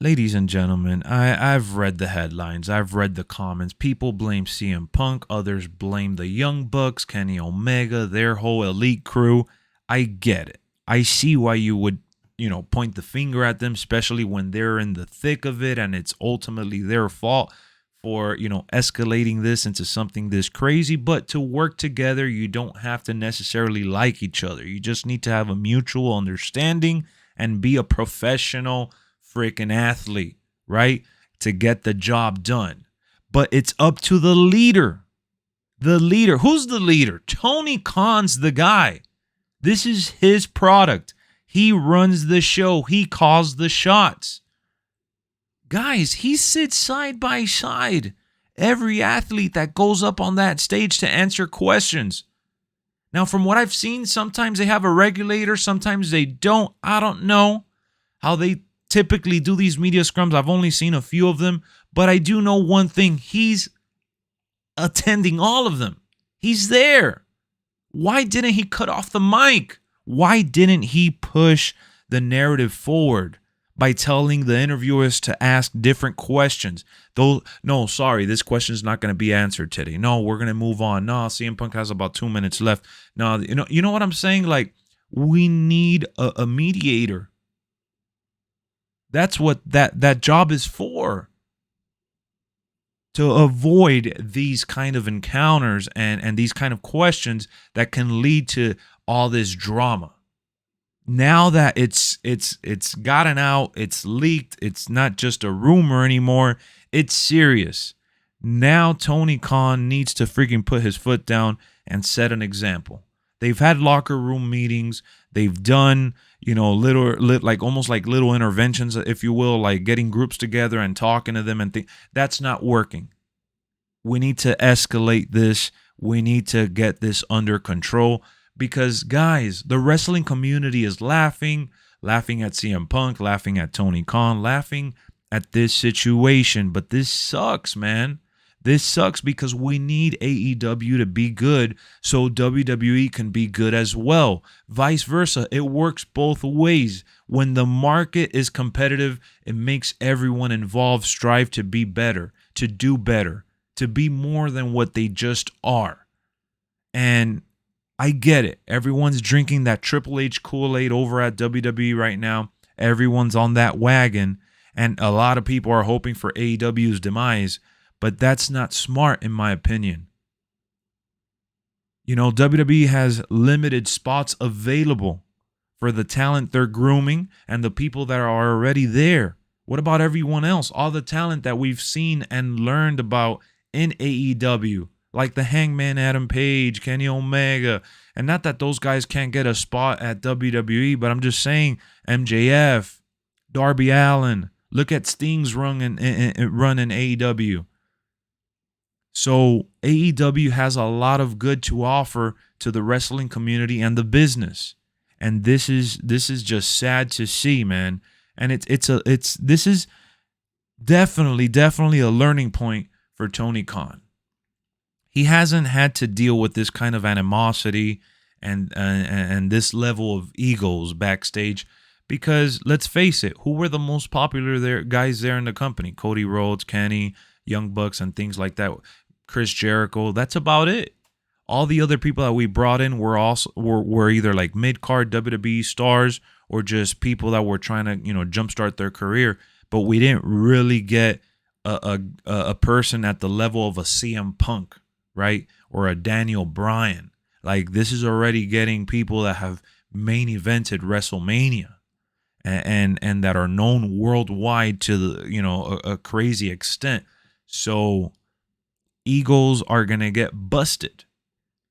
ladies and gentlemen, I've read the headlines. I've read the comments. People blame CM Punk. Others blame the Young Bucks, Kenny Omega, their whole elite crew. I get it. I see why you would, point the finger at them, especially when they're in the thick of it and it's ultimately their fault for, escalating this into something this crazy. But to work together, you don't have to necessarily like each other. You just need to have a mutual understanding and be a professional freaking athlete, right? To get the job done. But it's up to the leader. The leader. Who's the leader? Tony Khan's the guy. This is his product. He runs the show. He calls the shots. Guys, he sits side by side every athlete that goes up on that stage to answer questions. Now, from what I've seen, sometimes they have a regulator, sometimes they don't. I don't know how they typically do these media scrums. I've only seen a few of them, but I do know one thing. He's attending all of them. He's there. Why didn't he cut off the mic? Why didn't he push the narrative forward by telling the interviewers to ask different questions? No, sorry, this question is not going to be answered today. No, we're going to move on. No, CM Punk has about 2 minutes left. No, you know what I'm saying? Like, we need a mediator. That's what that job is for. To avoid these kind of encounters and these kind of questions that can lead to all this drama. Now that it's gotten out, it's leaked, it's not just a rumor anymore, it's serious. Now Tony Khan needs to freaking put his foot down and set an example. They've had locker room meetings. They've done, almost like little interventions, if you will, like getting groups together and talking to them and things. That's not working. We need to escalate this. We need to get this under control because, guys, the wrestling community is laughing at CM Punk, laughing at Tony Khan, laughing at this situation. But this sucks, man. This sucks because we need AEW to be good so WWE can be good as well. Vice versa. It works both ways. When the market is competitive, it makes everyone involved strive to be better, to do better, to be more than what they just are. And I get it. Everyone's drinking that Triple H Kool-Aid over at WWE right now. Everyone's on that wagon. And a lot of people are hoping for AEW's demise. But that's not smart, in my opinion. WWE has limited spots available for the talent they're grooming and the people that are already there. What about everyone else? All the talent that we've seen and learned about in AEW, like the Hangman Adam Page, Kenny Omega. And not that those guys can't get a spot at WWE, but I'm just saying MJF, Darby Allin. Look at Sting's run in AEW. So AEW has a lot of good to offer to the wrestling community and the business. And this is just sad to see, man. And this is definitely a learning point for Tony Khan. He hasn't had to deal with this kind of animosity and this level of egos backstage because let's face it, who were the most popular guys there in the company? Cody Rhodes, Kenny, Young Bucks, and things like that. Chris Jericho. That's about it. All the other people that we brought in were either like mid-card WWE stars or just people that were trying to jumpstart their career. But we didn't really get a person at the level of a CM Punk, right? Or a Daniel Bryan. Like, this is already getting people that have main evented WrestleMania and that are known worldwide to a crazy extent. So egos are going to get busted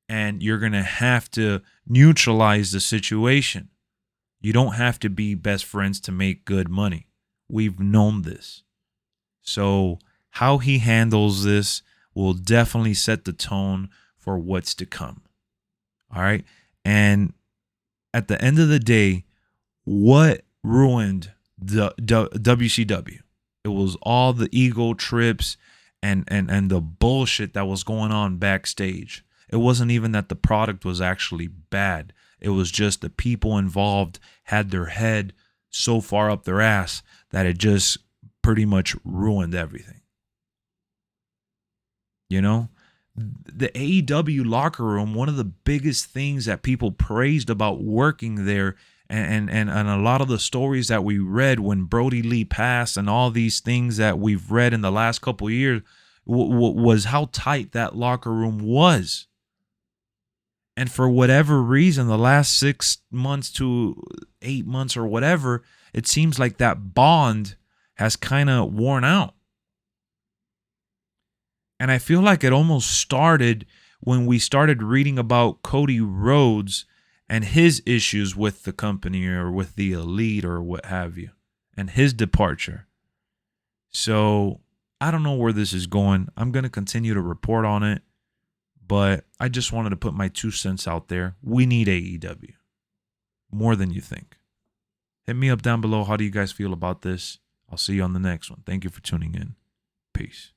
and you're going to have to neutralize the situation. You don't have to be best friends to make good money. We've known this. So how he handles this will definitely set the tone for what's to come. All right. And at the end of the day, what ruined the WCW? It was all the ego trips and the bullshit that was going on backstage. It wasn't even that the product was actually bad. It was just the people involved had their head so far up their ass that it just pretty much ruined everything. You know, the AEW locker room, one of the biggest things that people praised about working there, and a lot of the stories that we read when Brody Lee passed, and all these things that we've read in the last couple of years, was how tight that locker room was. And for whatever reason, the last 6 months to 8 months or whatever, it seems like that bond has kind of worn out. And I feel like it almost started when we started reading about Cody Rhodes and his issues with the company or with the elite or what have you, and his departure. So I don't know where this is going. I'm going to continue to report on it, but I just wanted to put my 2 cents out there. We need AEW more than you think. Hit me up down below. How do you guys feel about this? I'll see you on the next one. Thank you for tuning in. Peace.